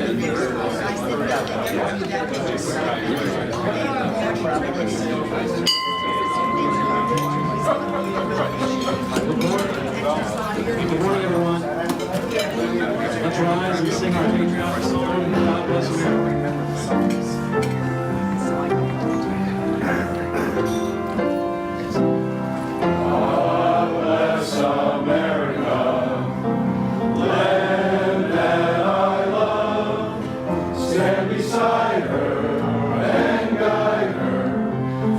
Good morning, everyone. Let's rise and sing our patriotic song, God Bless America. God bless America, land that I love. Stand beside her and guide her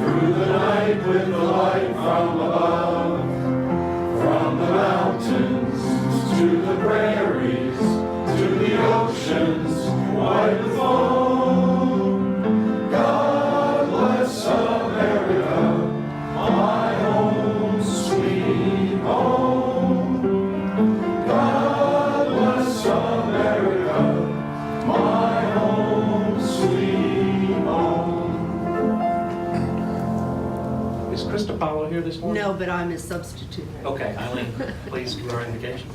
through the night with the light from above. From the mountains to the prairies, to the oceans, wide with foam. God bless America, my home, sweet home. God bless America, my home, sweet home. Is Krista Paulo here this morning? No, but I'm a substitute. Okay, Eileen, please give our invocation.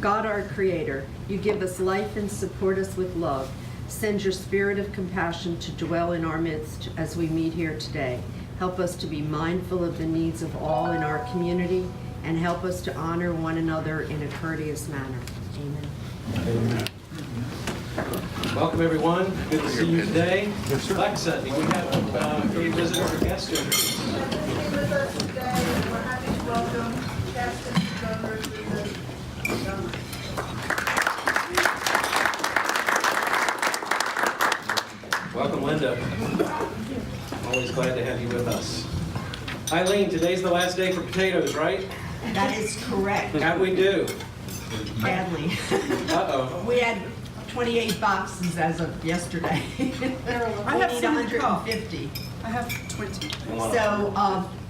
God, our Creator, you give us life and support us with love. Send your spirit of compassion to dwell in our midst as we meet here today. Help us to be mindful of the needs of all in our community and help us to honor one another in a courteous manner. Amen. Welcome, everyone. Good to see you today. Alexa, do we have any visitors or guests to introduce? With us today, and we're happy to welcome Captain Governor to the government. Welcome, Linda. Always glad to have you with us. Eileen, today's the last day for potatoes, right? That is correct. How'd we do? Badly. Uh-oh. We had 28 boxes as of yesterday. I have We need some in the car. 150. I have 20. So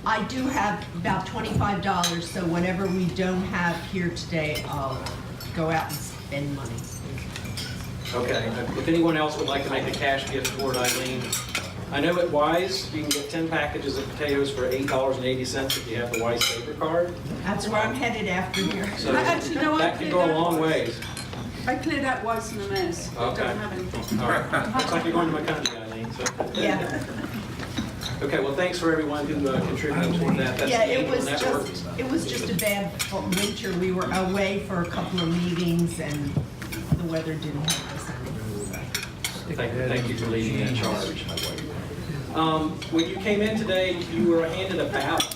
I do have about $25, so whatever we don't have here today, I'll go out and spend money. Okay. If anyone else would like to make a cash gift toward Eileen, I know at Wise, you can get 10 packages of potatoes for $8.80 if you have the Wise Saver card. That's where I'm headed after here. So Actually, no, I that can cleared go a out long Wise. ways. I cleared out Weiss and Emmaus. Okay. Don't have anything. All right. Looks like you're going to my country, Eileen. So. Yeah. Okay, well, thanks for everyone who contributed toward that. That's Yeah, the it Angel was Network. just a bad winter. We were away for a couple of meetings and the weather didn't help us any. Thank you for leading that charge. When you came in today, you were handed a ballot.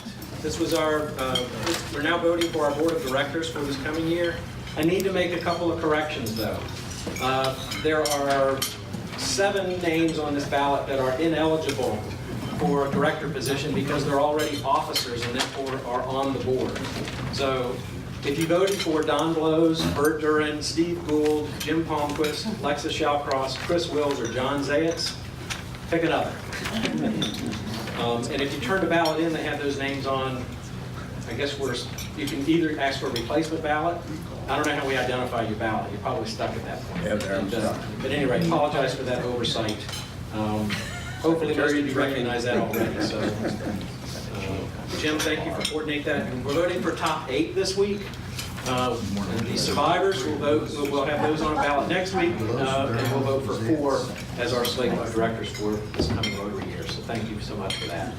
This was we're now voting for our board of directors for this coming year. I need to make a couple of corrections though. There are 7 names on this ballot that are ineligible for a director position because they're already officers and therefore are on the board. So if you voted for Don Blows, Bert Duran, Steve Gould, Jim Palmquist, Lexus Shawcross, Chris Wills, or John Zayats, pick another. And if you turn the ballot in, they have those names on. I guess you can either ask for a replacement ballot. I don't know how we identify your ballot. You're probably stuck at that point. Yeah, But anyway, apologize for that oversight. Hopefully most of you recognize that already. So, Jim, thank you for coordinating that. We're voting for top 8 this week. And the survivors will vote. We'll have those on a ballot next week, and we'll vote for 4 as our slate of directors for this coming Rotary year. So thank you so much for that.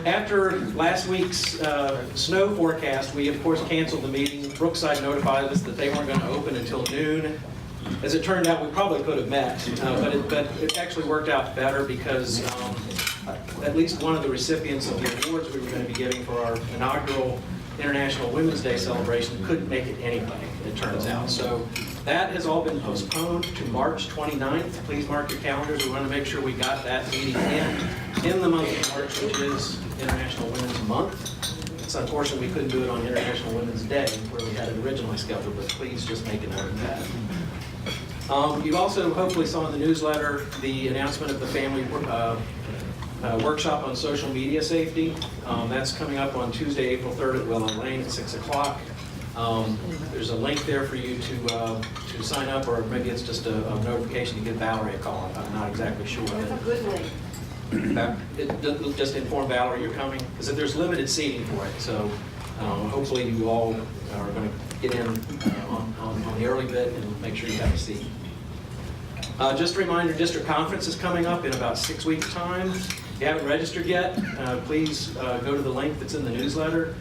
After last week's snow forecast, we of course canceled the meeting. Brookside notified us that they weren't going to open until noon. As it turned out, we probably could have met, but it actually worked out better because at least one of the recipients of the awards we were going to be giving for our inaugural International Women's Day celebration couldn't make it anyway, it turns out. So that has all been postponed to March 29th. Please mark your calendars. We want to make sure we got that meeting in the month of March, which is International Women's Month. It's unfortunate we couldn't do it on International Women's Day, where we had it originally scheduled, but please just make a note of that. You also hopefully saw in the newsletter the announcement of the family workshop on social media safety. That's coming up on Tuesday, April 3rd at Willow Lane at 6 o'clock. There's a link there for you to sign up, or maybe it's just a notification to give Valerie a call. I'm not exactly sure. It's a good link. Just inform Valerie you're coming, because there's limited seating for it. So hopefully you all are going to get in on the early bit and make sure you have a seat. Just a reminder, district conference is coming up in about 6 weeks' time. If you haven't registered yet, please go to the link that's in the newsletter.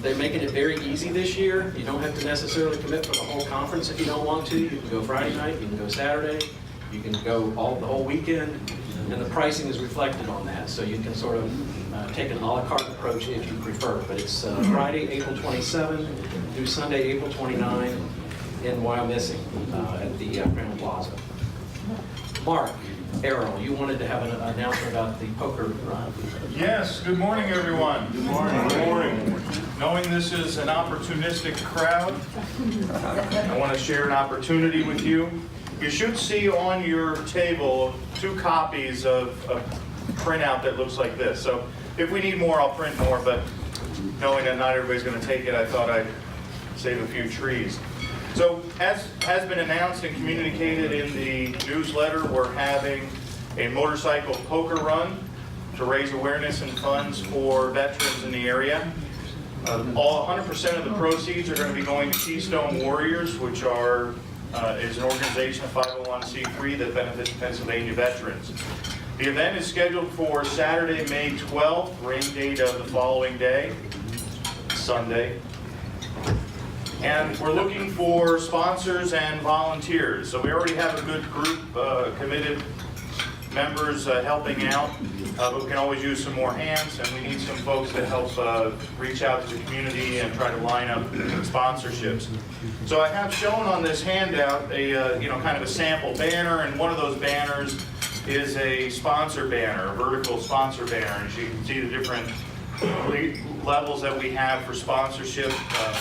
They're making it very easy this year. You don't have to necessarily commit for the whole conference if you don't want to. You can go Friday night, you can go Saturday, you can go the whole weekend, and the pricing is reflected on that. So you can sort of take an a la carte approach if you prefer. But it's Friday, April 27 through Sunday, April 29 in Wyomissing at the Crown Plaza. Mark, Errol, you wanted to have an announcement about the poker run. Yes, good morning, everyone. Good morning. Good morning. Knowing this is an opportunistic crowd, I want to share an opportunity with you. You should see on your table 2 copies of a printout that looks like this. So if we need more, I'll print more, but knowing that not everybody's going to take it, I thought I'd save a few trees. So as has been announced and communicated in the newsletter, we're having a motorcycle poker run to raise awareness and funds for veterans in the area. All 100% of the proceeds are going to be going to Keystone Warriors, which is an organization, a 501c3 that benefits Pennsylvania veterans. The event is scheduled for Saturday, May 12th, rain date of the following day, Sunday. And we're looking for sponsors and volunteers. So we already have a good group, committed members helping out, but we can always use some more hands, and we need some folks to help reach out to the community and try to line up sponsorships. So I have shown on this handout a kind of a sample banner, and one of those banners is a sponsor banner, a vertical sponsor banner. As you can see the different levels that we have for sponsorship.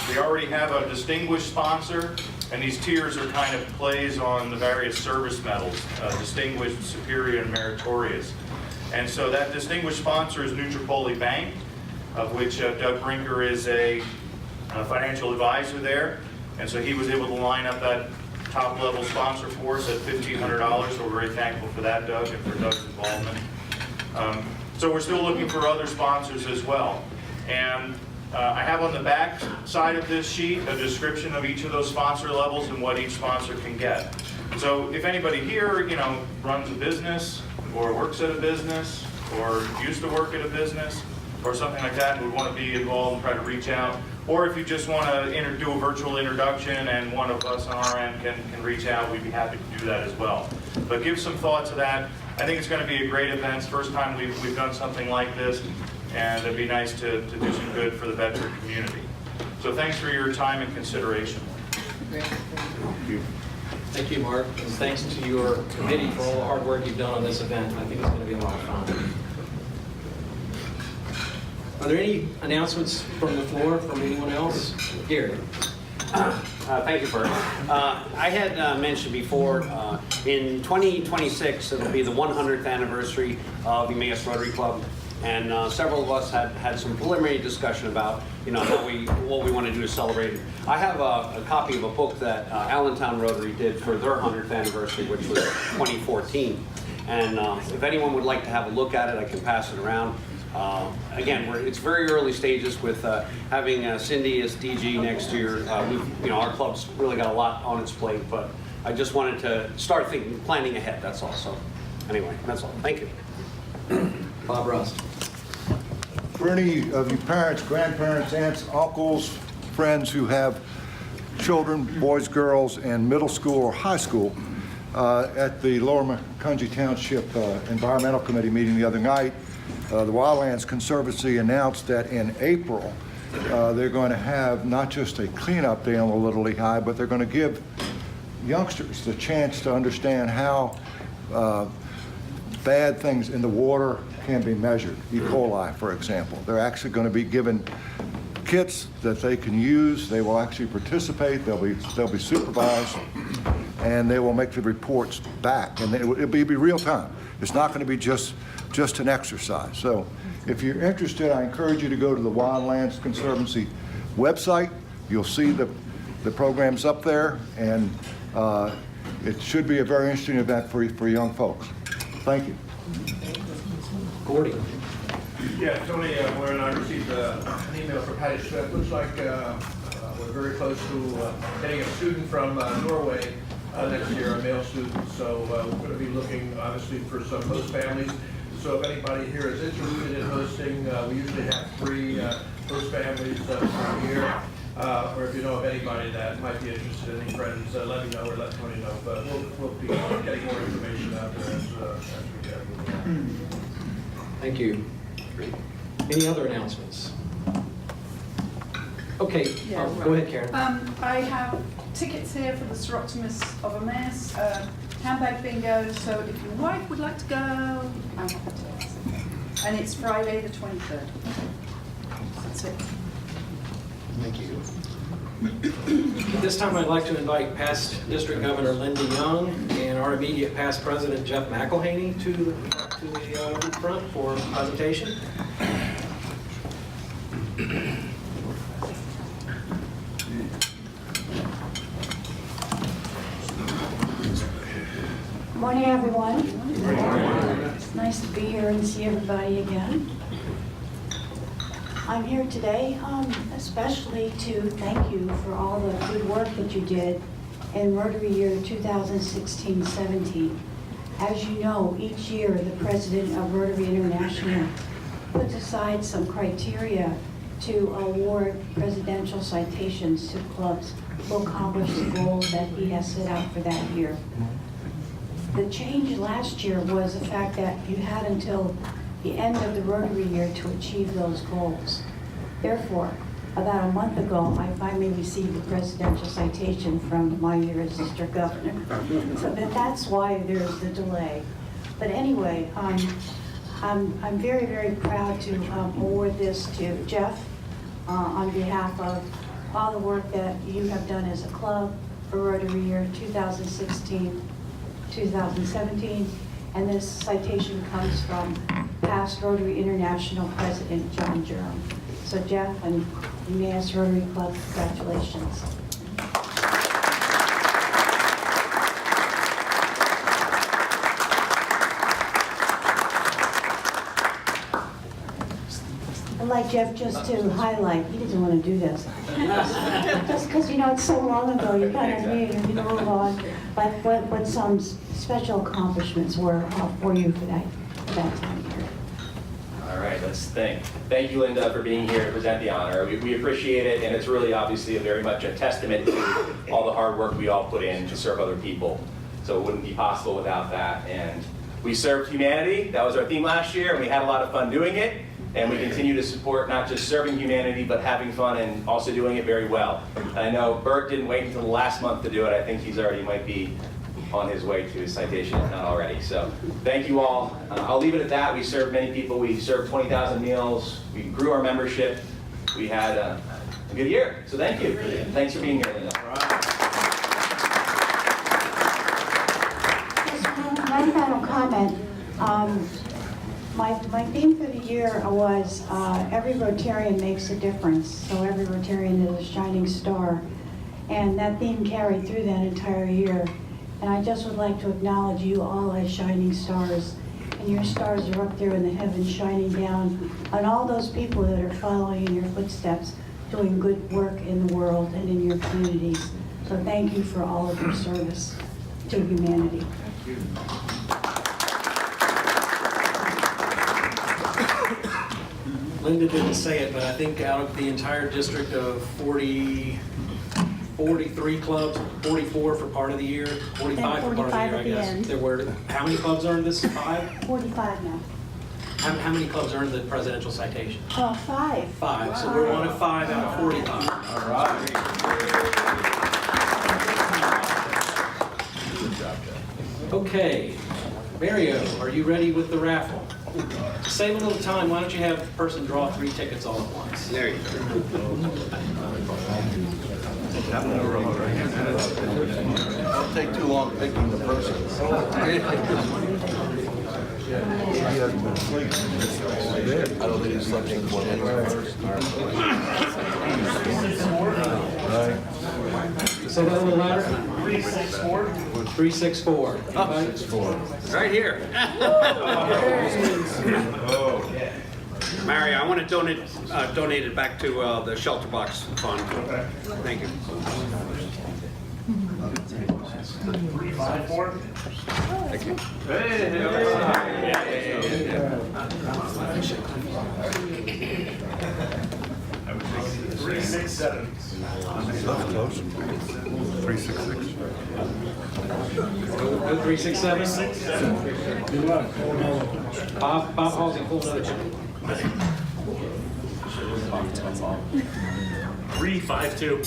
We already have a distinguished sponsor, and these tiers are kind of plays on the various service medals, distinguished, superior, and meritorious. And so that distinguished sponsor is Nutropoli Bank, of which Doug Brinker is a financial advisor there. And so he was able to line up that top level sponsor for us at $1,500, so we're very thankful for that, Doug, and for Doug's involvement. So we're still looking for other sponsors as well. And I have on the back side of this sheet a description of each of those sponsor levels and what each sponsor can get. So if anybody here, runs a business or works at a business or used to work at a business or something like that and would want to be involved and try to reach out, or if you just want to do a virtual introduction and one of us on our end can reach out, we'd be happy to do that as well. But give some thought to that. I think it's going to be a great event. It's the first time we've done something like this, and it'd be nice to do some good for the veteran community. So thanks for your time and consideration. Thank you, Mark, and thanks to your committee for all the hard work you've done on this event. I think it's going to be a lot of fun. Are there any announcements from the floor from anyone else? Gary. Thank you, Bert. I had mentioned before, in 2026, it'll be the 100th anniversary of Emmaus Rotary Club, and several of us had some preliminary discussion about, what we want to do to celebrate it. I have a copy of a book that Allentown Rotary did for their 100th anniversary, which was 2014. And if anyone would like to have a look at it, I can pass it around. Again, it's very early stages with having Cindy as DG next year. Our club's really got a lot on its plate, but I just wanted to start planning ahead, that's all. So anyway, that's all. Thank you. Bob Rust. For any of you parents, grandparents, aunts, uncles, friends who have children, boys, girls, in middle school or high school, at the Lower Macungie Township Environmental Committee meeting the other night, the Wildlands Conservancy announced that in April, they're going to have not just a cleanup day on the Little Lehigh, but they're going to give youngsters the chance to understand how bad things in the water can be measured. E. coli, for example. They're actually going to be given kits that they can use. They will actually participate. They'll be supervised, and they will make the reports back. And it'll be real time. It's not going to be just an exercise. So if you're interested, I encourage you to go to the Wildlands Conservancy website. You'll see the programs up there, and it should be a very interesting event for young folks. Thank you. Gordy. Yeah, Tony, when I received an email from Patty Smith, looks like we're very close to getting a student from Norway next year, a male student. So we're going to be looking, obviously, for some host families. So if anybody here is interested in hosting, we usually have 3 host families per year. Or if you know of anybody that might be interested, any friends, let me know or let Tony know. But we'll be getting more information out there as we go. Thank you. Any other announcements? Okay, go ahead, Karen. I have tickets here for the Optimus of Emmaus, handbag bingo, so if your wife would like to go, I have the tickets. And it's Friday the 23rd. That's it. Thank you. At this time, I'd like to invite past District Governor Linda Young and our immediate past President Jeff McElhaney to the front for a presentation. Morning, everyone. It's nice to be here and see everybody again. I'm here today especially to thank you for all the good work that you did in Rotary year 2016-17. As you know, each year the president of Rotary International puts aside some criteria to award presidential citations to clubs who accomplish the goals that he has set out for that year. The change last year was the fact that you had until the end of the Rotary year to achieve those goals. Therefore, about a month ago, I finally received the presidential citation from my year as district governor. So that's why there's the delay. But anyway, I'm very, very proud to award this to Jeff on behalf of all the work that you have done as a club for Rotary year 2016-2017. And this citation comes from past Rotary International President John Jerome. So Jeff and Emmaus Rotary Club, congratulations. I'd like Jeff just to highlight, he doesn't want to do this. Just because, you know, it's so long ago, you kind of need to move on. But what some special accomplishments were for you for that time period. All right, let's think. Thank you, Linda, for being here to present the honor. We appreciate it, and it's really obviously very much a testament to all the hard work we all put in to serve other people. So it wouldn't be possible without that. And we served humanity. That was our theme last year, and we had a lot of fun doing it. And we continue to support not just serving humanity, but having fun and also doing it very well. And I know Bert didn't wait until the last month to do it. I think he's already might be on his way to his citation, if not already. So thank you all. I'll leave it at that. We served many people. We served 20,000 meals. We grew our membership. We had a good year. So thank you. Thanks for being here, Linda. Just one final comment. My theme for the year was every Rotarian makes a difference. So every Rotarian is a shining star. And that theme carried through that entire year. And I just would like to acknowledge you all as shining stars. And your stars are up there in the heavens shining down on all those people that are following in your footsteps, doing good work in the world and in your communities. So thank you for all of your service to humanity. Thank you. Linda didn't say it, but I think out of the entire district of 43 clubs, 44 for part of the year, 45 for part of the year, I guess. There were, how many clubs earned this? 5? 45 now. How many clubs earned the presidential citation? 5. 5. Wow. So we're one of 5 out of 45. All right. Good job, Jeff. Okay. Mario, are you ready with the raffle? To save a little time, why don't you have the person draw 3 tickets all at once? There you go. Don't take too long picking the person. I don't think it's something for Say that a little louder. 364. 364. 364. Right here. Mary, I want to donate it back to the Shelter Box Fund. Okay. Thank you. 354. Thank you. I would take 367. That's close. 366. Go 367. Bob Halsey, full note. 352.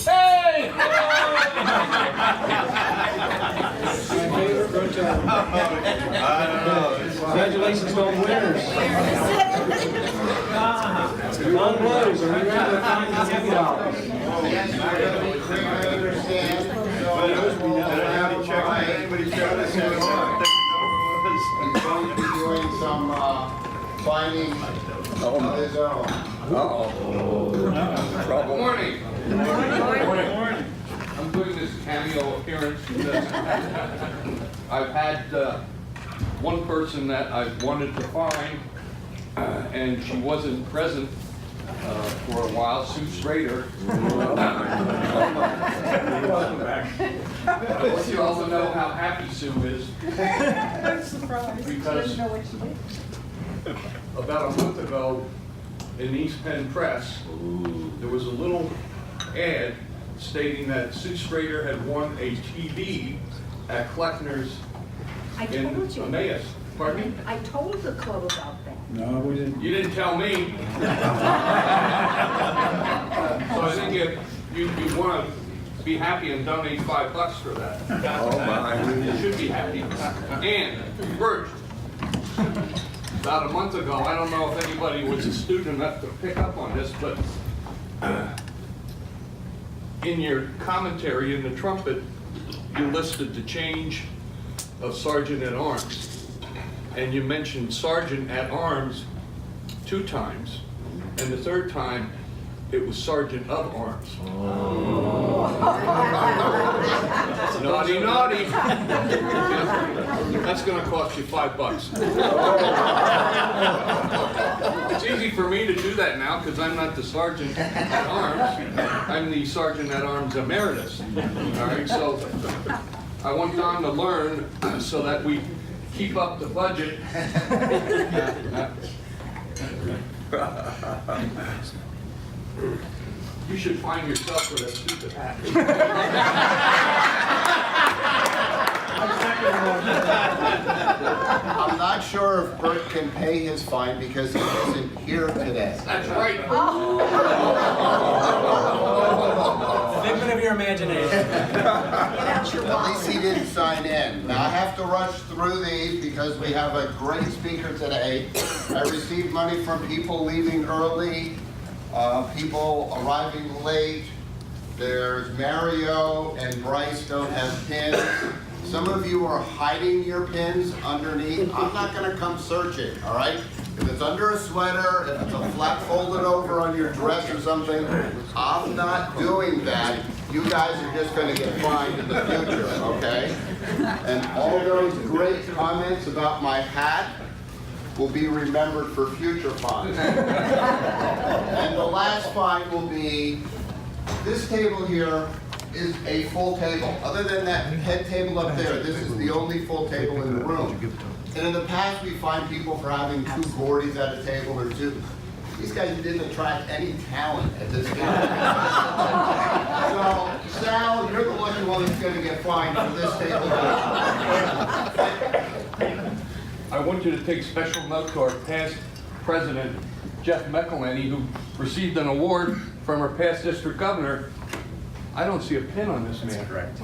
Congratulations to all the winners. Long blows, are we ready to find the happy dollars? He's going to be doing some finding of his own. Good morning. I'm doing this cameo appearance because I've had one person that I've wanted to find, and she wasn't present for a while, Sue Schrader. I want you all to know how happy Sue is. I'm surprised. Because- Didn't know what she did. About a month ago, in the East Penn Press, there was a little ad stating that Sue Schrader had won a TV at Kleckner's I in told you. Emmaus. Pardon me? I told the club about that. You didn't tell me. So I think if you want to be happy and donate $5 for that. Oh, my. You should be happy. And first, about a month ago, I don't know if anybody was astute enough to pick up on this, but in your commentary in the trumpet, you listed the change of Sergeant at Arms. And you mentioned Sergeant at Arms 2 times. And the 3rd time, it was Sergeant of Arms. Naughty, naughty. That's gonna cost you $5. It's easy for me to do that now because I'm not the Sergeant at Arms. I'm the Sergeant at Arms Emeritus. All right, so I want Don to learn so that we keep up the budget. You should find yourself with a stupid hat. I'm not sure if Bert can pay his fine because he isn't here today. That's right. Figment of your imagination. At least he didn't sign in. Now I have to rush through these because we have a great speaker today. I received money from people leaving early, people arriving late. There's Mario and Bryce don't have pins. Some of you are hiding your pins underneath. I'm not gonna come searching, all right? If it's under a sweater, if it's a flap folded over on your dress or something, I'm not doing that. You guys are just gonna get fined in the future, okay? And all those great comments about my hat will be remembered for future fines. And the last fine will be, this table here is a full table. Other than that head table up there, this is the only full table in the room. And in the past, we find people for having 2 Gordies at a table or 2. These guys didn't attract any talent at this table. So, Sal, you're the lucky one that's gonna get fined for this table. I want you to take special note to our past president, Jeff McElhenney, who received an award from our past district governor. I don't see a pin on this man. Correct.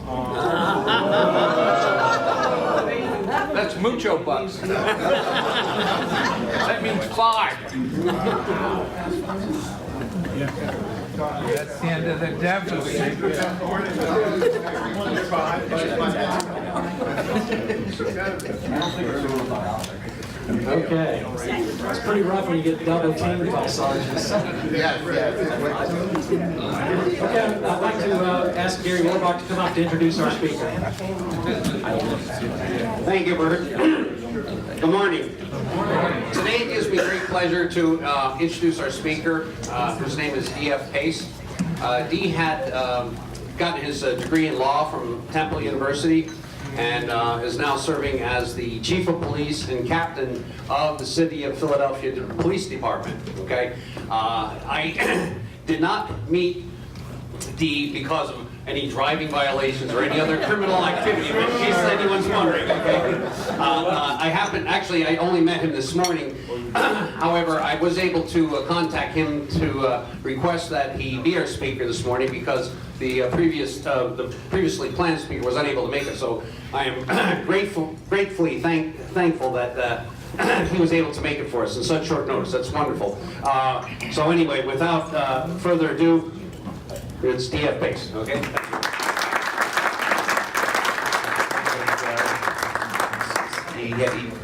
That's mucho bucks. That means 5. That's the end of the deficit. Okay. It's pretty rough when you get double teamed by sergeants. Yes. Okay, I'd like to ask Gary Warbach to come up to introduce our speaker. Thank you, Bert. Good morning. Today it gives me great pleasure to introduce our speaker, whose name is D.F. Pace. D had gotten his degree in law from Temple University and is now serving as the chief of police and captain of the city of Philadelphia Police Department. Okay, I did not meet D because of any driving violations or any other criminal activity, but in case anyone's wondering, okay? I only met him this morning. However, I was able to contact him to request that he be our speaker this morning because the previously planned speaker was unable to make it. So I am gratefully thankful that he was able to make it for us in such short notice. That's wonderful. So anyway, without further ado, it's D.F. Pace, okay?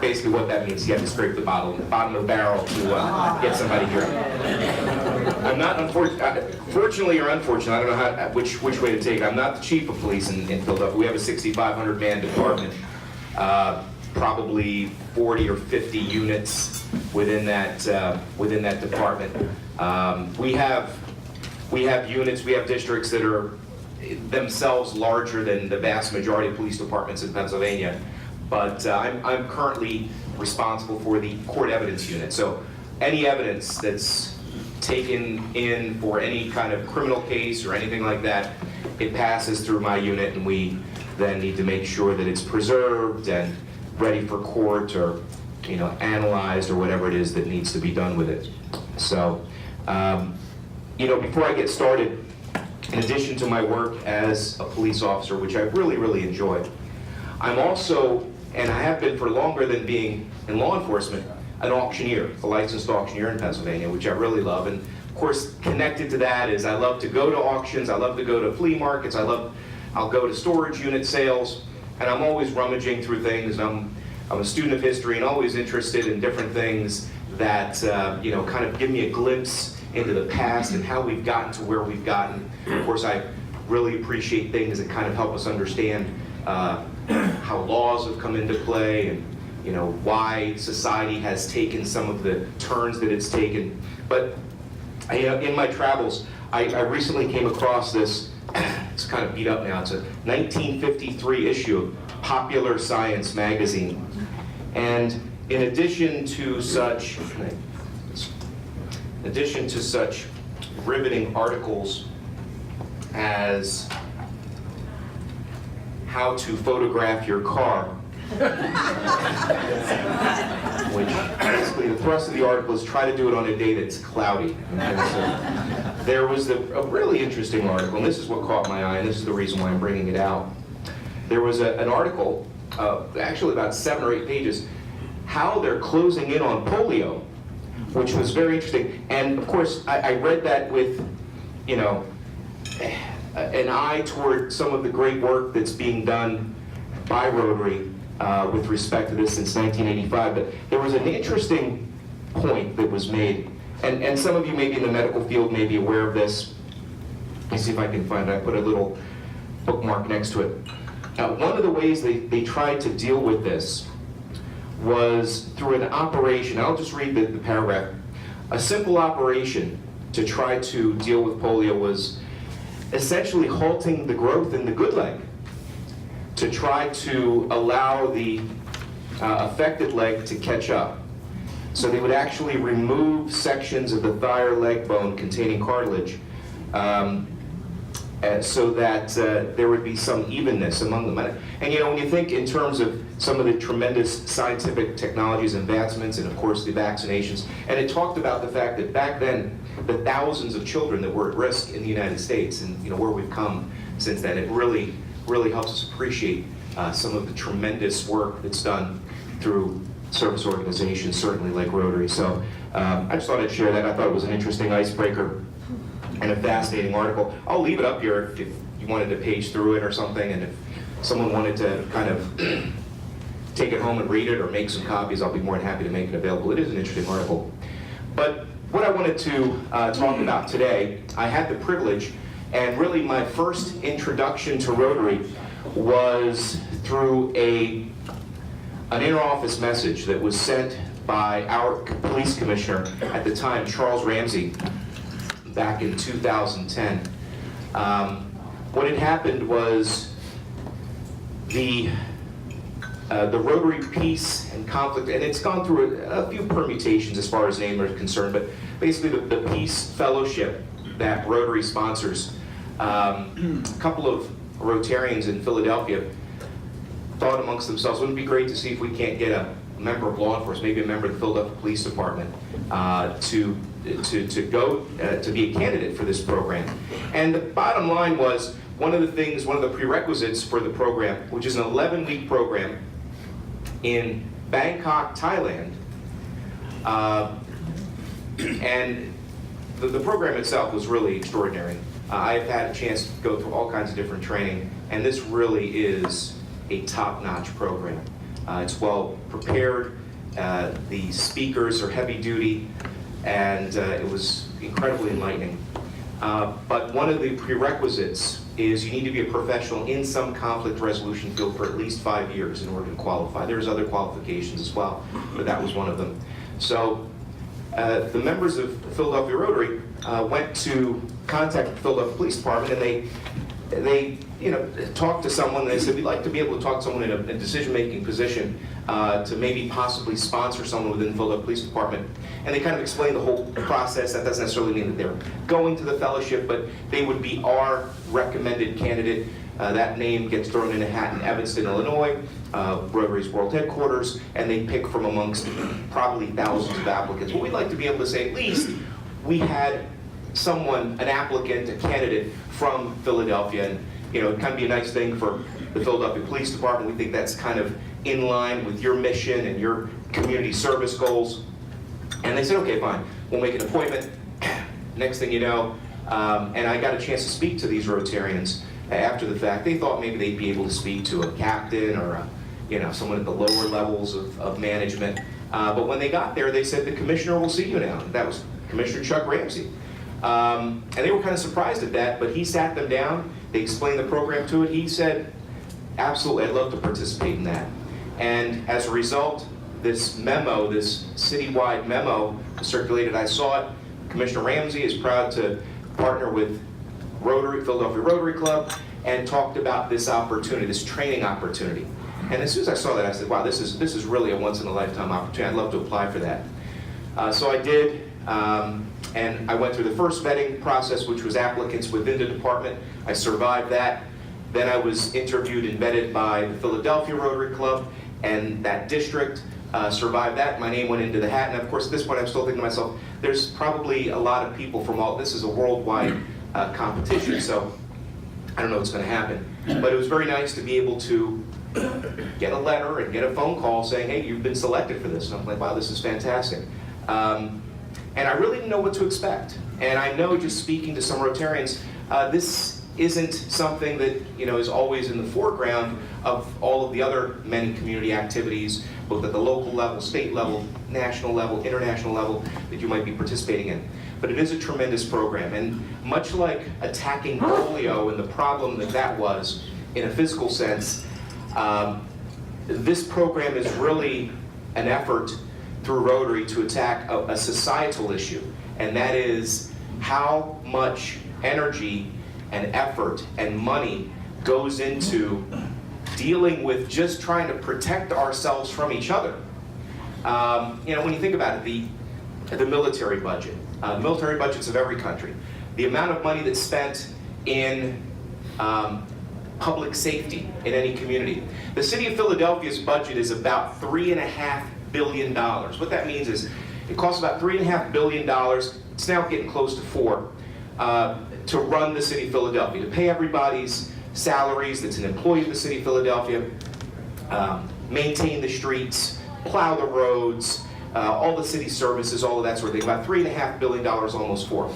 Basically what that means, you have to scrape the bottom of the barrel to get somebody here. I'm not, fortunately or unfortunately, I don't know which way to take it. I'm not the chief of police in Philadelphia. We have a 6,500 man department, probably 40 or 50 units within that department. We have units, we have districts that are themselves larger than the vast majority of police departments in Pennsylvania. But I'm currently responsible for the court evidence unit. So any evidence that's taken in for any kind of criminal case or anything like that, it passes through my unit, and we then need to make sure that it's preserved and ready for court, or analyzed, or whatever it is that needs to be done with it. So, before I get started, in addition to my work as a police officer, which I really, really enjoy, I'm also, and I have been for longer than being in law enforcement, an auctioneer, a licensed auctioneer in Pennsylvania, which I really love. And of course, connected to that is I love to go to auctions, I love to go to flea markets, I'll go to storage unit sales, and I'm always rummaging through things. I'm a student of history and always interested in different things that kind of give me a glimpse into the past and how we've gotten to where we've gotten. Of course, I really appreciate things that kind of help us understand how laws have come into play, and why society has taken some of the turns that it's taken. But in my travels, I recently came across this. It's kind of beat up now. It's a 1953 issue of Popular Science magazine, and in addition to such riveting articles as how to photograph your car, which basically the thrust of the article is try to do it on a day that's cloudy. And so there was a really interesting article, and this is what caught my eye, and this is the reason why I'm bringing it out. There was an article, actually about 7 or 8 pages, how they're closing in on polio, which was very interesting. And of course, I read that with, an eye toward some of the great work that's being done by Rotary with respect to this since 1985. But there was an interesting point that was made, and some of you maybe in the medical field may be aware of this. Let me see if I can find it. I put a little bookmark next to it. One of the ways they tried to deal with this was through an operation. I'll just read the paragraph. A simple operation to try to deal with polio was essentially halting the growth in the good leg to try to allow the affected leg to catch up. So they would actually remove sections of the thigh or leg bone containing cartilage so that there would be some evenness among them. And when you think in terms of some of the tremendous scientific technologies, advancements, and of course the vaccinations, and it talked about the fact that back then, the thousands of children that were at risk in the United States, and where we've come since then, it really, really helps us appreciate some of the tremendous work that's done through service organizations, certainly like Rotary. So I just thought I'd share that. I thought it was an interesting icebreaker and a fascinating article. I'll leave it up here if you wanted to page through it or something, and if someone wanted to kind of take it home and read it or make some copies, I'll be more than happy to make it available. It is an interesting article. But what I wanted to talk about today, I had the privilege, and really my first introduction to Rotary was through an inter-office message that was sent by our police commissioner at the time, Charles Ramsey, back in 2010. What had happened was the Rotary Peace and Conflict, and it's gone through a few permutations as far as name are concerned, but basically the Peace Fellowship that Rotary sponsors, a couple of Rotarians in Philadelphia thought amongst themselves, wouldn't it be great to see if we can't get a member of law enforcement, maybe a member of the Philadelphia Police Department, to go to be a candidate for this program. And the bottom line was, one of the prerequisites for the program, which is an 11-week program in Bangkok, Thailand, and the program itself was really extraordinary. I've had a chance to go through all kinds of different training, and this really is a top-notch program. It's well prepared, the speakers are heavy duty, and it was incredibly enlightening. But one of the prerequisites is you need to be a professional in some conflict resolution field for at least 5 years in order to qualify. There's other qualifications as well, but that was one of them. So the members of Philadelphia Rotary went to contact the Philadelphia Police Department, and they talked to someone, and they said, we'd like to be able to talk to someone in a decision-making position to maybe possibly sponsor someone within the Philadelphia Police Department. And they kind of explained the whole process. That doesn't necessarily mean that they're going to the fellowship, but they would be our recommended candidate. That name gets thrown in a hat in Evanston, Illinois, Rotary's world headquarters, and they pick from amongst probably thousands of applicants. But we'd like to be able to say at least we had someone, an applicant, a candidate from Philadelphia, and it kind of be a nice thing for the Philadelphia Police Department. We think that's kind of in line with your mission and your community service goals. And they said, okay, fine, we'll make an appointment. Next thing you know, and I got a chance to speak to these Rotarians after the fact. They thought maybe they'd be able to speak to a captain or someone at the lower levels of management. But when they got there, they said, the commissioner will see you now. That was Commissioner Chuck Ramsey. And they were kind of surprised at that, but he sat them down. They explained the program to it. He said, absolutely, I'd love to participate in that. And as a result, this memo, this citywide memo circulated. I saw it. Commissioner Ramsey is proud to partner with Philadelphia Rotary Club, and talked about this opportunity, this training opportunity. And as soon as I saw that, I said, wow, this is really a once-in-a-lifetime opportunity. I'd love to apply for that. So I did, and I went through the first vetting process, which was applicants within the department. I survived that. Then I was interviewed and vetted by the Philadelphia Rotary Club, and that district survived that. My name went into the hat, and of course at this point I'm still thinking to myself, there's probably a lot of people from this is a worldwide competition, so I don't know what's going to happen. But it was very nice to be able to get a letter and get a phone call saying, hey, you've been selected for this. And I'm like, wow, this is fantastic. And I really didn't know what to expect. And I know, just speaking to some Rotarians, this isn't something that is always in the foreground of all of the other many community activities, both at the local level, state level, national level, international level, that you might be participating in. But it is a tremendous program, and much like attacking polio and the problem that was in a physical sense, this program is really an effort through Rotary to attack a societal issue, and that is how much energy and effort and money goes into dealing with just trying to protect ourselves from each other. When you think about it, the military budget, military budgets of every country, the amount of money that's spent in public safety in any community. The city of Philadelphia's budget is about $3.5 billion. What that means is it costs about $3.5 billion, it's now getting close to $4 billion, to run the city of Philadelphia, to pay everybody's salaries that's an employee of the city of Philadelphia, maintain the streets, plow the roads, all the city services, all of that sort of thing. About $3.5 billion, almost $4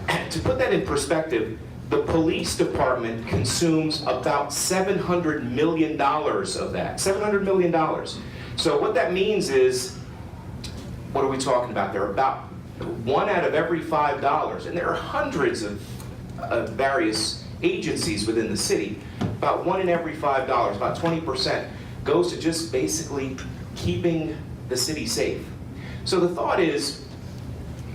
billion. To put that in perspective, the police department consumes about $700 million of that. $700 million. So what that means is, what are we talking about there? About 1 out of every $5, and there are hundreds of various agencies within the city. About 1 in every $5, about 20%, goes to just basically keeping the city safe. So the thought is,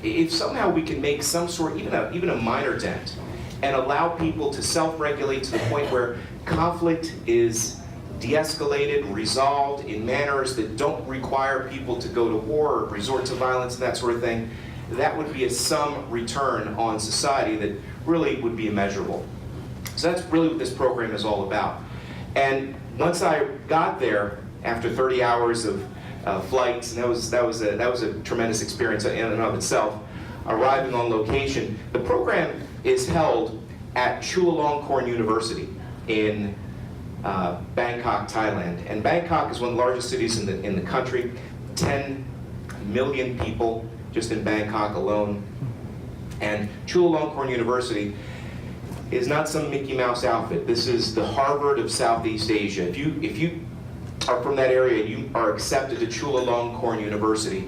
if somehow we can make some sort, even a minor dent, and allow people to self-regulate to the point where conflict is de-escalated, resolved in manners that don't require people to go to war or resort to violence and that sort of thing, that would be some return on society that really would be immeasurable. So that's really what this program is all about. And once I got there, after 30 hours of flights, and that was a tremendous experience in and of itself, arriving on location, the program is held at Chulalongkorn University in Bangkok, Thailand. And Bangkok is one of the largest cities in the country, 10 million people just in Bangkok alone. And Chulalongkorn University is not some Mickey Mouse outfit. This is the Harvard of Southeast Asia. If you are from that area and you are accepted to Chulalongkorn University,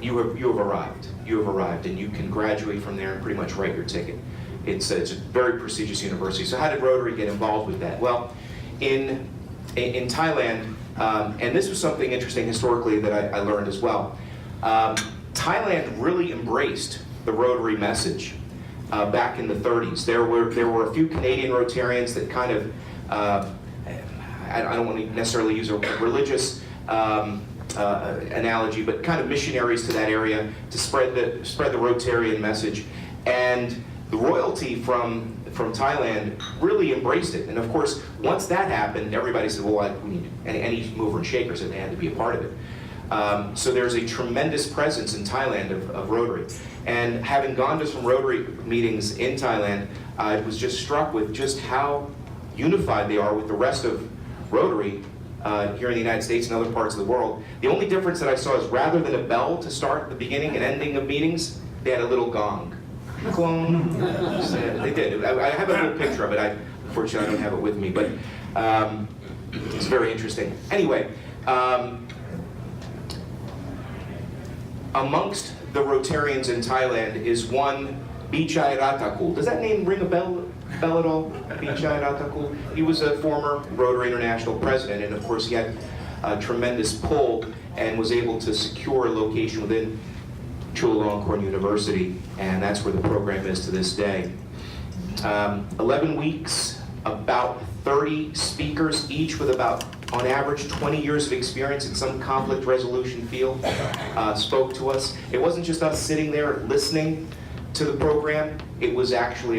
you have arrived. You have arrived, and you can graduate from there and pretty much write your ticket. It's a very prestigious university. So how did Rotary get involved with that? Well, in Thailand, and this was something interesting historically that I learned as well. Thailand really embraced the Rotary message back in the 30s. There were a few Canadian Rotarians that kind of, I don't want to necessarily use a religious analogy, but kind of missionaries to that area to spread the Rotarian message. And the royalty from Thailand really embraced it. And of course, once that happened, everybody said, well, we need any mover and shaker said they had to be a part of it. So there's a tremendous presence in Thailand of Rotary. And having gone to some Rotary meetings in Thailand, I was just struck with just how unified they are with the rest of Rotary here in the United States and other parts of the world. The only difference that I saw is rather than a bell to start the beginning and ending of meetings, they had a little gong. Clone. They did. I have a little picture of it. Unfortunately, I don't have it with me, but it's very interesting. Anyway, amongst the Rotarians in Thailand is one Bichai Ratakul. Does that name ring a bell at all? Bichai Ratakul? He was a former Rotary International president, and of course he had a tremendous pull and was able to secure a location within Chulalongkorn University, and that's where the program is to this day. 11 weeks, about 30 speakers, each with about, on average, 20 years of experience in some conflict resolution field, spoke to us. It wasn't just us sitting there listening to the program. It was actually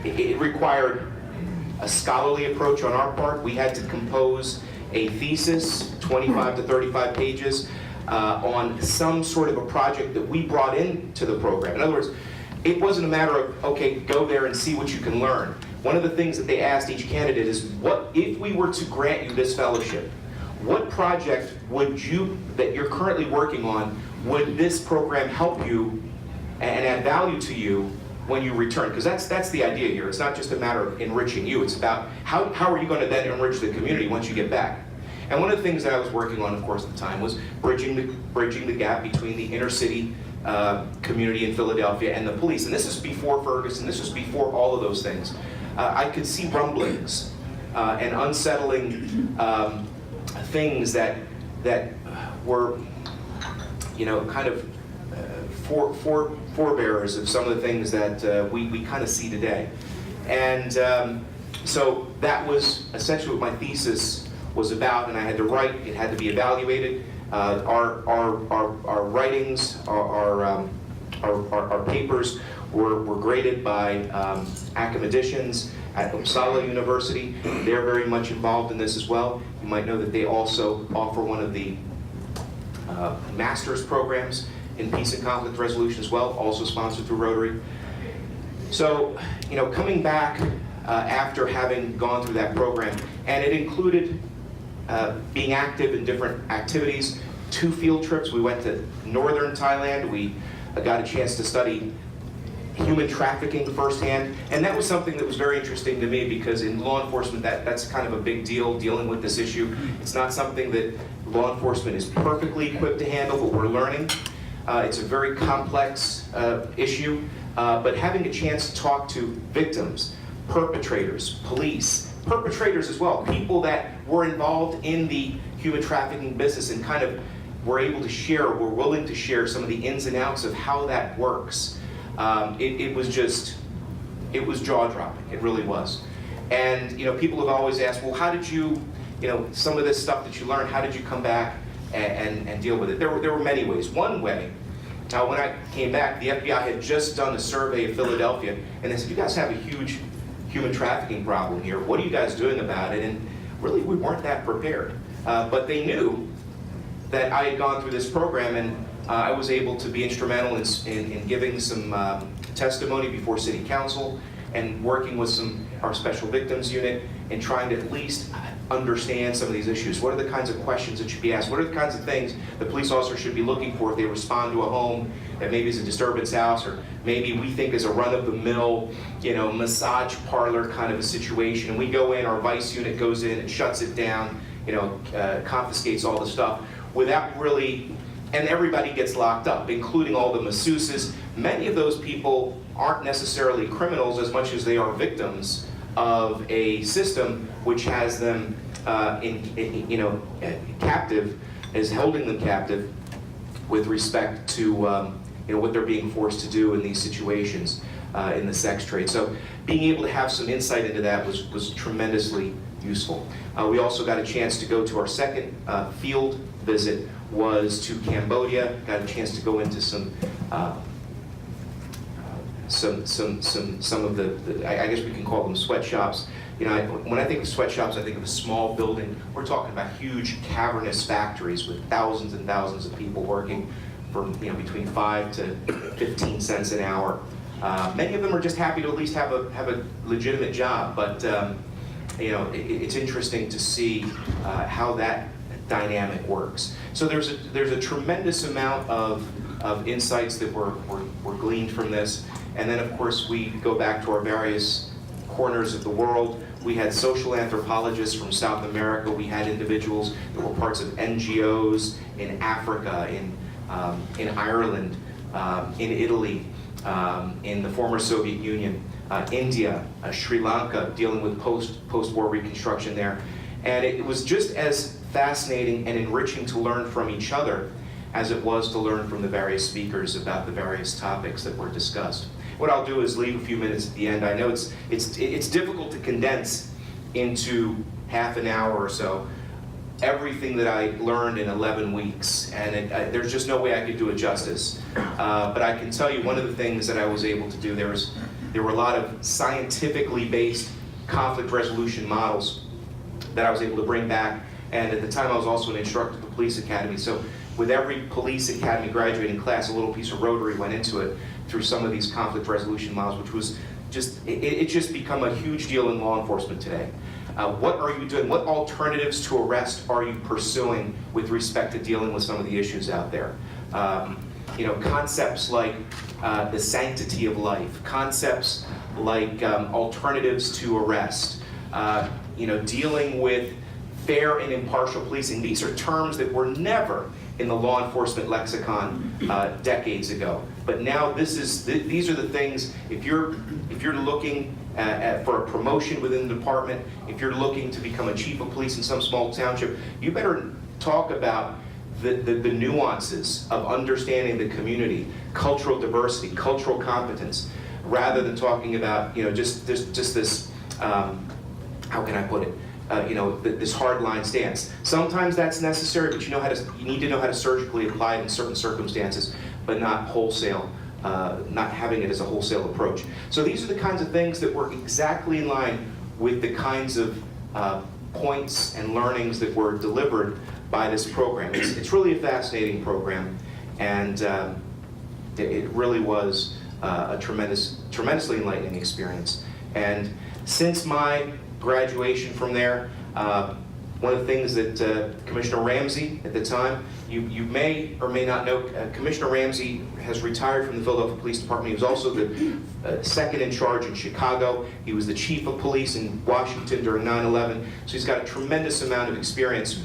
it required a scholarly approach on our part. We had to compose a thesis, 25 to 35 pages, on some sort of a project that we brought into the program. In other words, it wasn't a matter of, okay, go there and see what you can learn. One of the things that they asked each candidate is, what if we were to grant you this fellowship? What project that you're currently working on, would this program help you and add value to you when you return? Because that's the idea here. It's not just a matter of enriching you. It's about how are you going to then enrich the community once you get back? And one of the things that I was working on, of course, at the time was bridging the gap between the inner city community in Philadelphia and the police. And this was before Ferguson. This was before all of those things. I could see rumblings and unsettling things that were, kind of forebearers of some of the things that we kind of see today. And so that was essentially what my thesis was about, and I had to write. It had to be evaluated. Our writings, our papers were graded by academicians at Uppsala University. They're very much involved in this as well. You might know that they also offer one of the master's programs in peace and conflict resolution as well, also sponsored through Rotary. So, coming back after having gone through that program, and it included being active in different activities, 2 field trips. We went to northern Thailand. We got a chance to study human trafficking firsthand, and that was something that was very interesting to me because in law enforcement that's kind of a big deal, dealing with this issue. It's not something that law enforcement is perfectly equipped to handle, but we're learning. It's a very complex issue, but having a chance to talk to victims, perpetrators, police, perpetrators as well, people that were involved in the human trafficking business and kind of were able to share, were willing to share some of the ins and outs of how that works. It was jaw-dropping, it really was. And people have always asked, well, how did you, some of this stuff that you learned, how did you come back and deal with it? There were many ways. One way, when I came back, the FBI had just done a survey of Philadelphia, and they said, you guys have a huge human trafficking problem here. What are you guys doing about it? And really, we weren't that prepared. But they knew that I had gone through this program, and I was able to be instrumental in giving some testimony before City Council and working with our Special Victims Unit and trying to at least understand some of these issues. What are the kinds of questions that should be asked? What are the kinds of things the police officer should be looking for if they respond to a home that maybe is a disturbance house, or maybe we think is a run-of-the-mill, massage parlor kind of a situation, and we go in, our vice unit goes in and shuts it down, confiscates all the stuff without really, and everybody gets locked up, including all the masseuses. Many of those people aren't necessarily criminals as much as they are victims of a system which has them captive, is holding them captive with respect to what they're being forced to do in these situations in the sex trade. So being able to have some insight into that was tremendously useful. We also got a chance to go to our second field visit, was to Cambodia. Got a chance to go into some of the I guess we can call them sweatshops. When I think of sweatshops, I think of a small building. We're talking about huge cavernous factories with thousands and thousands of people working for between 5 to 15 cents an hour. Many of them are just happy to at least have a legitimate job, but it's interesting to see how that dynamic works. So there's a tremendous amount of insights that were gleaned from this. And then of course we go back to our various corners of the world. We had social anthropologists from South America. We had individuals that were parts of NGOs in Africa, in Ireland, in Italy, in the former Soviet Union, India, Sri Lanka, dealing with post-war reconstruction there. And it was just as fascinating and enriching to learn from each other as it was to learn from the various speakers about the various topics that were discussed. What I'll do is leave a few minutes at the end. I know it's difficult to condense into half an hour or so everything that I learned in 11 weeks, and there's just no way I could do it justice. But I can tell you one of the things that I was able to do, there were a lot of scientifically based conflict resolution models that I was able to bring back, and at the time I was also an instructor at the police academy, so with every police academy graduating class, a little piece of Rotary went into it through some of these conflict resolution models, which was it's just become a huge deal in law enforcement today. What are you doing? What alternatives to arrest are you pursuing with respect to dealing with some of the issues out there? Concepts like the sanctity of life, concepts like alternatives to arrest, dealing with fair and impartial policing. These are terms that were never in the law enforcement lexicon decades ago. But now these are the things, if you're looking for a promotion within the department, if you're looking to become a chief of police in some small township, you better talk about the nuances of understanding the community, cultural diversity, cultural competence, rather than talking about just this how can I put it? This hardline stance. Sometimes that's necessary, but you need to know how to surgically apply it in certain circumstances, but not wholesale, not having it as a wholesale approach. So these are the kinds of things that were exactly in line with the kinds of points and learnings that were delivered by this program. It's really a fascinating program, and it really was a tremendously enlightening experience. And since my graduation from there, one of the things that Commissioner Ramsey at the time, you may or may not know, Commissioner Ramsey has retired from the Philadelphia Police Department. He was also the second in charge in Chicago. He was the chief of police in Washington during 9/11. So he's got a tremendous amount of experience.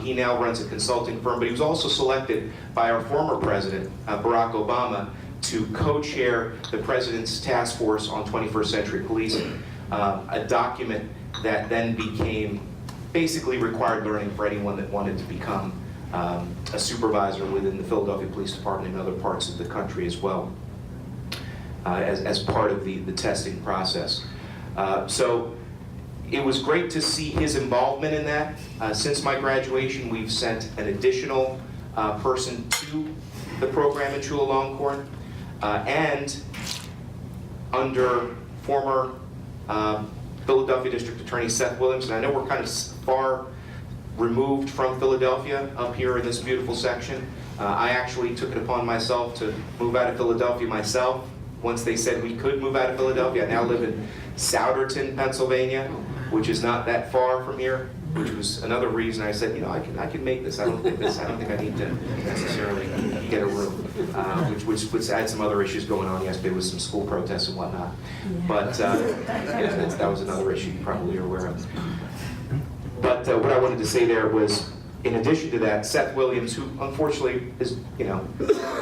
He now runs a consulting firm, but he was also selected by our former president, Barack Obama, to co-chair the president's task force on 21st century policing, a document that then became basically required learning for anyone that wanted to become a supervisor within the Philadelphia Police Department and other parts of the country as well, as part of the testing process. So it was great to see his involvement in that. Since my graduation, we've sent an additional person to the program in Chulalongkorn, and under former Philadelphia District Attorney Seth Williams, and I know we're kind of far removed from Philadelphia up here in this beautiful section. I actually took it upon myself to move out of Philadelphia myself once they said we could move out of Philadelphia. I now live in Souderton, Pennsylvania, which is not that far from here, which was another reason I said, you know, I can make this. I don't think I need to necessarily get a room, which had some other issues going on yesterday with some school protests and whatnot. But yeah, that was another issue you probably are aware of. But what I wanted to say there was, in addition to that, Seth Williams, who unfortunately is, you know,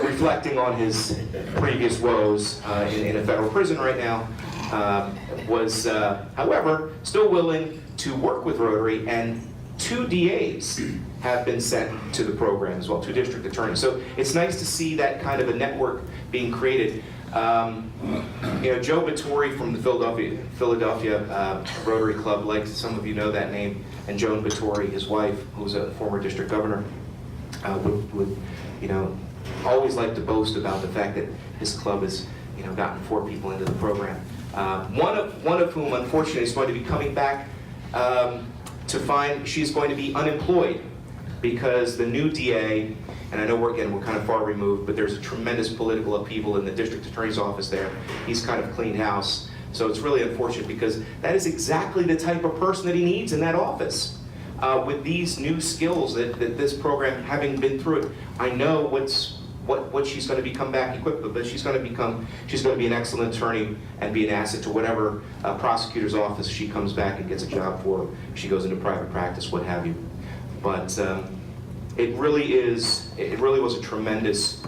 reflecting on his previous woes in a federal prison right now, was, however, still willing to work with Rotary, and 2 DAs have been sent to the program as well, 2 district attorneys. So it's nice to see that kind of a network being created. You know, Joe Vittori from the Philadelphia Rotary Club, like some of you know that name, and Joan Vittori, his wife, who's a former district governor, would you know, always like to boast about the fact that his club has, you know, gotten 4 people into the program. One of whom, unfortunately, is going to be coming back to find she's going to be unemployed because the new DA, and I know we're kind of far removed, but there's a tremendous political upheaval in the district attorney's office there. He's kind of cleaned house. So it's really unfortunate because that is exactly the type of person that he needs in that office. With these new skills that this program, having been through it, I know what she's going to become back equipped with, but she's going to be an excellent attorney and be an asset to whatever prosecutor's office she comes back and gets a job for. She goes into private practice, what have you. But it really was a tremendous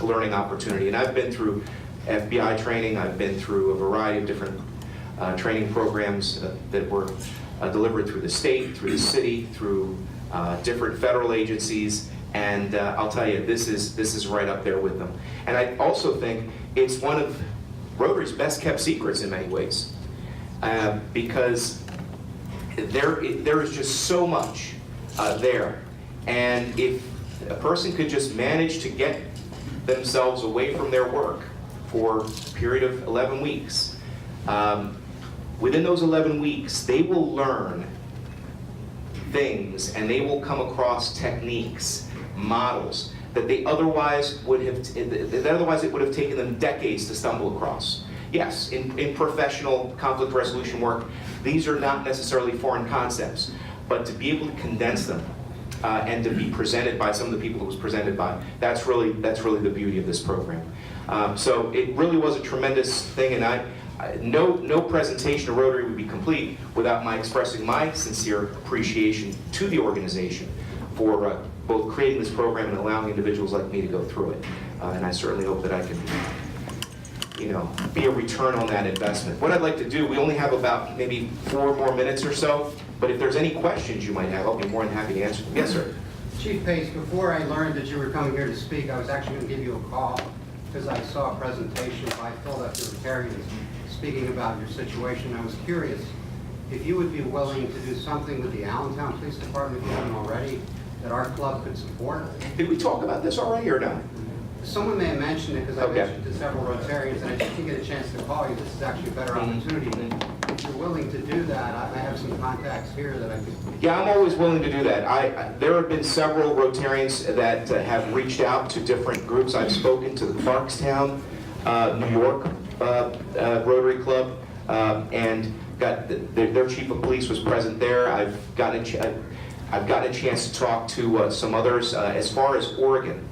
learning opportunity. And I've been through FBI training. I've been through a variety of different training programs that were delivered through the state, through the city, through different federal agencies. And I'll tell you, this is right up there with them. And I also think it's one of Rotary's best kept secrets in many ways, because there is just so much there. And if a person could just manage to get themselves away from their work for a period of 11 weeks, within those 11 weeks, they will learn things and they will come across techniques, models that it would have taken them decades to stumble across. Yes, in professional conflict resolution work, these are not necessarily foreign concepts, but to be able to condense them and to be presented by some of the people it was presented by, that's really the beauty of this program. So it really was a tremendous thing, and no presentation of Rotary would be complete without my expressing my sincere appreciation to the organization for both creating this program and allowing individuals like me to go through it. And I certainly hope that I can, you know, be a return on that investment. What I'd like to do, we only have about maybe 4 more minutes or so, but if there's any questions you might have, I'll be more than happy to answer them. Yes, sir. Chief Pace, before I learned that you were coming here to speak, I was actually going to give you a call because I saw a presentation by Philadelphia Rotarians speaking about your situation. I was curious if you would be willing to do something with the Allentown Police Department, if you haven't already, that our club could support. Did we talk about this already or not? Someone may have mentioned it because I mentioned to several Rotarians, and I just didn't get a chance to call you. This is actually a better opportunity. If you're willing to do that, I have some contacts here that I could. Yeah, I'm always willing to do that. There have been several Rotarians that have reached out to different groups. I've spoken to the Clarkstown, New York Rotary Club, and got their chief of police was present there. I've gotten a chance to talk to some others. As far as Oregon,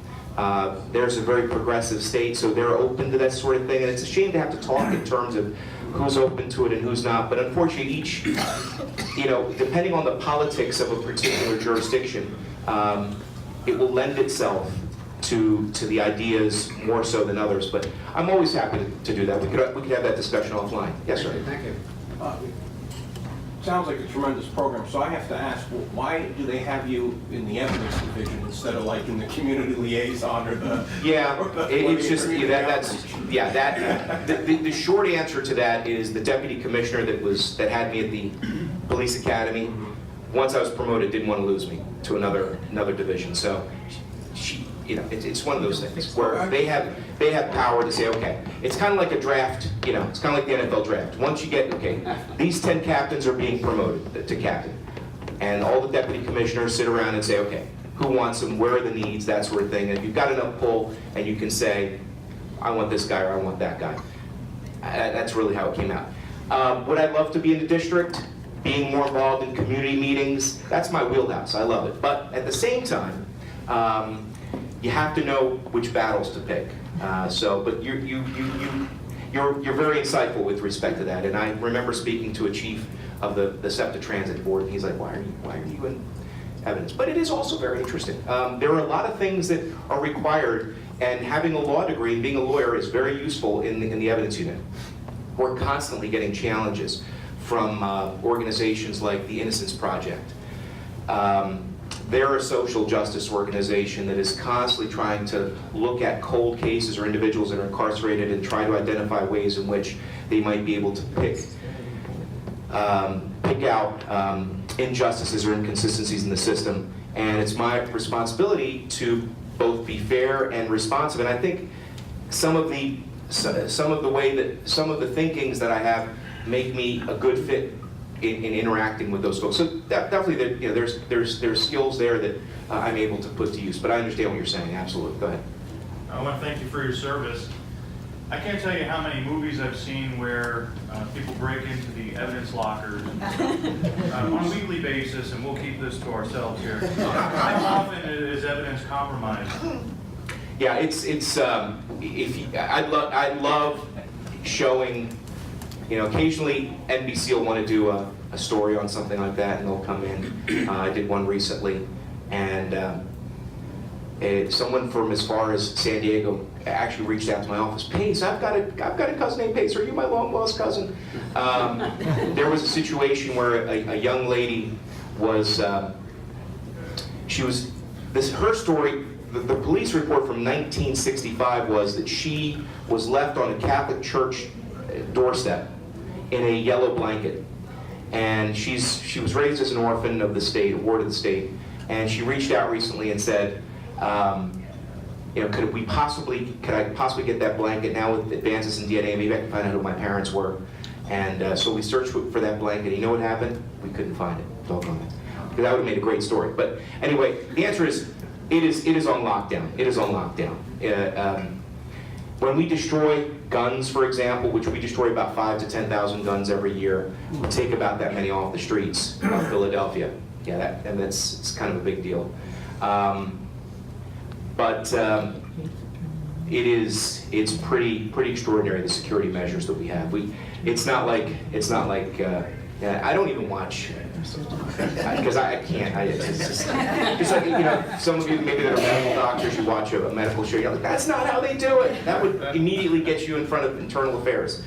there's a very progressive state, so they're open to that sort of thing. And it's a shame to have to talk in terms of who's open to it and who's not. But unfortunately, each, you know, depending on the politics of a particular jurisdiction, it will lend itself to the ideas more so than others. But I'm always happy to do that. We could have that discussion offline. Yes, sir. Thank you. sounds like a tremendous program, so I have to ask, well, why do they have you in the evidence division instead of like in the community liaison or the... Yeah, it's just, the short answer to that is the deputy commissioner that had me at the police academy, once I was promoted, didn't want to lose me to another division. So, it's one of those things where they have power to say, okay, it's kind of like a draft, it's kind of like the NFL draft. Once you get, okay, these 10 captains are being promoted to captain, and all the deputy commissioners sit around and say, okay, who wants them, where are the needs, that sort of thing. And if you've got enough pull, and you can say, I want this guy or I want that guy. That's really how it came out. Would I love to be in the district? Being more involved in community meetings, that's my wheelhouse. I love it. But at the same time, you have to know which battles to pick. But you're very insightful with respect to that. And I remember speaking to a chief of the SEPTA Transit Board, and he's like, why are you in evidence? But it is also very interesting. There are a lot of things that are required, and having a law degree and being a lawyer is very useful in the evidence unit. We're constantly getting challenges from organizations like the Innocence Project. They're a social justice organization that is constantly trying to look at cold cases or individuals that are incarcerated and try to identify ways in which they might be able to pick out injustices or inconsistencies in the system. And it's my responsibility to both be fair and responsive. And I think some of the thinkings that I have make me a good fit in interacting with those folks. So definitely, there's skills there that I'm able to put to use. But I understand what you're saying. Absolutely. Go ahead. I want to thank you for your service. I can't tell you how many movies I've seen where people break into the evidence lockers on a weekly basis, and we'll keep this to ourselves here. How often is evidence compromised? Yeah, I love showing. Occasionally NBC will want to do a story on something like that, and they'll come in. I did one recently, and someone from as far as San Diego actually reached out to my office. Pace, I've got a cousin named Pace. Are you my long lost cousin? There was a situation where a young lady was. Her story. The police report from 1965 was that she was left on a Catholic church doorstep in a yellow blanket, and she was raised as an orphan of the state, a ward of the state, and she reached out recently and said, could I possibly get that blanket now with advances in DNA? Maybe I can find out who my parents were. And so we searched for that blanket. You know what happened? We couldn't find it. Doggone it. Because that would have made a great story. But anyway, the answer is it is on lockdown. It is on lockdown. When we destroy guns, for example, which we destroy about 5,000 to 10,000 guns every year, we take about that many off the streets of Philadelphia. Yeah, it's kind of a big deal. It's pretty extraordinary, the security measures that we have. It's not like I don't even watch because I can't. It's like some of you maybe that are medical doctors, you watch a medical show, you're like, that's not how they do it. That would immediately get you in front of internal affairs.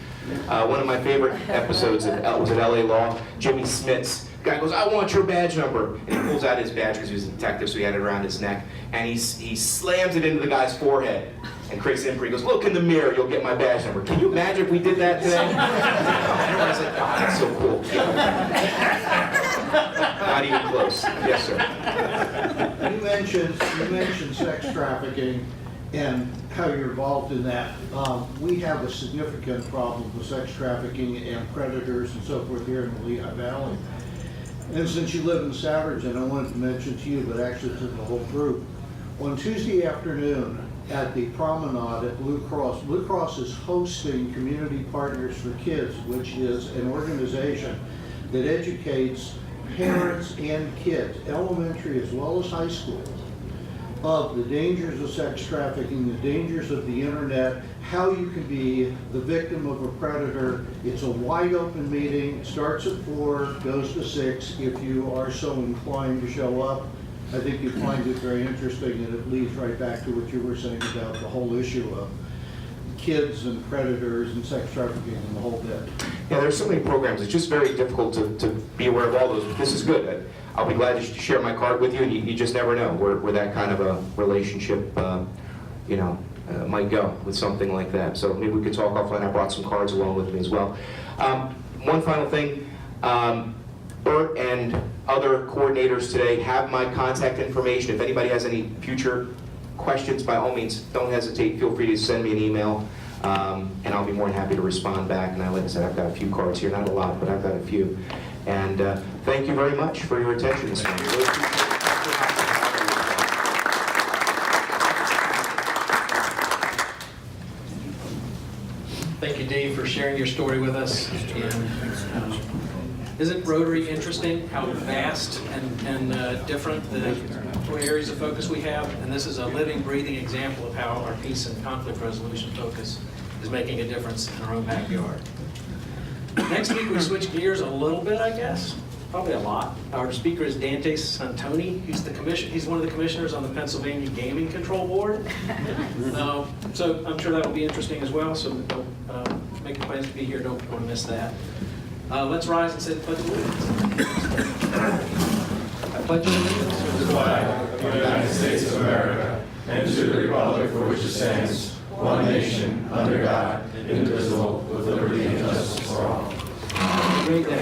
One of my favorite episodes was at LA Law. Jimmy Smits, guy goes, I want your badge number, and he pulls out his badge because he was a detective, so he had it around his neck, and he slams it into the guy's forehead. And Chris Impri goes, look in the mirror, you'll get my badge number. Can you imagine if we did that today? I was like, oh, that's so cool. Not even close. Yes, sir. You mentioned sex trafficking and how you're involved in that. We have a significant problem with sex trafficking and predators and so forth here in the Lehigh Valley. And since you live in Saverton, I wanted to mention to you, but actually to the whole group, on Tuesday afternoon, at the promenade at Blue Cross. Blue Cross is hosting Community Partners for Kids, which is an organization that educates parents and kids, elementary as well as high school, of the dangers of sex trafficking, the dangers of the internet, how you can be the victim of a predator. It's a wide open meeting, starts at 4, goes to 6 if you are so inclined to show up. I think you find it very interesting, and it leads right back to what you were saying about the whole issue of kids and predators and sex trafficking and the whole bit. Yeah, there's so many programs. It's just very difficult to be aware of all those. This is good. I'll be glad to share my card with you, and you just never know where that kind of a relationship, might go with something like that. So maybe we could talk offline. I brought some cards along with me as well. One final thing. Bert and other coordinators today have my contact information. If anybody has any future questions, by all means, don't hesitate. Feel free to send me an email, and I'll be more than happy to respond back. And like I said, I've got a few cards here, not a lot, but I've got a few. And thank you very much for your attention this morning. Really appreciate it. Thank you, Dave, for sharing your story with us. And, isn't Rotary interesting how vast and different the areas of focus we have? And this is a living, breathing example of how our peace and conflict resolution focus is making a difference in our own backyard. Next week, we switch gears a little bit, I guess. Probably a lot. Our speaker is Dante Santoni. He's one of the commissioners on the Pennsylvania Gaming Control Board. So I'm sure that'll be interesting as well. So make plans to be here. Don't want to miss that. Let's rise and say the Pledge of Allegiance. I pledge allegiance to the flag of the United States of America and to the republic for which it stands, one nation, under God, indivisible, with liberty and justice for all. Have a great day.